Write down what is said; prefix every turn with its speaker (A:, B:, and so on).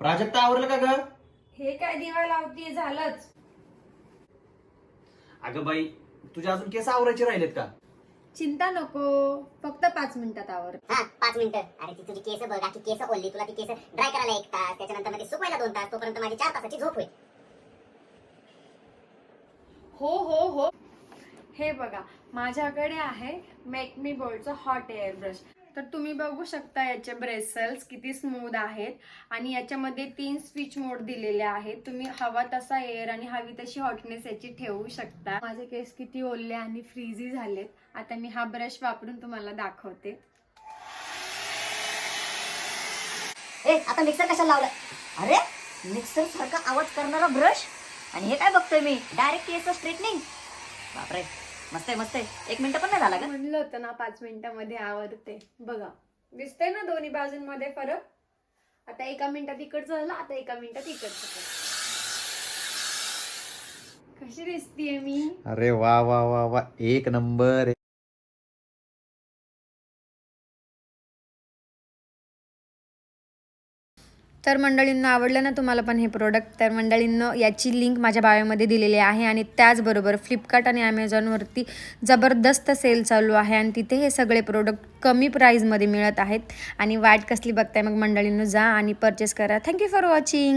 A: प्राजक्ता आवरलं का ग?
B: हे काय दिवा लावतीये झालंच.
A: अगं बाई, तुझ्या अजून केस आवरायचे राहिलेत का?
B: चिंता नको, फक्त 5 मिनिटात आवर.
C: हा 5 मिनिटं. अरे ती तुझी केस बघ, की केस ओलली, तुला ती केस ड्राय करायला 1 तास, त्याच्यानंतर मग ती सुकवायला 2 तास, तोपर्यंत माझी 4 तासाची झोप होईल.
B: हो. हे बघा, माझ्याकडे आहे मेक मी बोल्डचं हॉट एअर ब्रश. तर तुम्ही बघू शकता याचे ब्रेसल्स किती स्मूथ आहेत आणि याच्यामध्ये 3 स्विच मोड दिलेले आहेत. तुम्ही हवा तसा एअर आणि हवी तशी हॉटनेस याची ठेवू शकता. माझे केस किती ओले आणि फ्रीझी झालेत. आता मी हा ब्रश वापरून तुम्हाला दाखवते.
C: आता मिक्सर कशाला लावलं? अरे मिक्सर सारखा आवाज करणारा ब्रश, आणि हे काय बघतोय मी? डायरेक्ट केस स्ट्रेटनिंग. बापरे, मस्त आहे. 1 मिनिट पण नाही झाला का?
B: म्हणलं होतं ना 5 मिनिटांमध्ये आवरते. बघा, दिसतंय ना दोन्ही बाजूंमध्ये फरक. आता 1 मिनिटात इकडचं झालं, आता 1 मिनिटात इकडचं. कशी दिसतीये मी?
A: अरे वा वा वा वा, एक नंबर.
B: तर मंडळींना आवडलं ना तुम्हाला पण हे प्रोडक्ट? तर मंडळींनो, याची लिंक माझ्या बायोमध्ये दिलेली आहे. आणि त्याचबरोबर फ्लिपकार्ट आणि ॲमेझॉनवरती जबरदस्त सेल चालू आहे आणि तिथे हे सगळे प्रोडक्ट कमी प्राईजमध्ये मिळत आहेत. आणि वाट कसली बघताय मग मंडळींनो, जा आणि परचेस करा. Thank you for watching.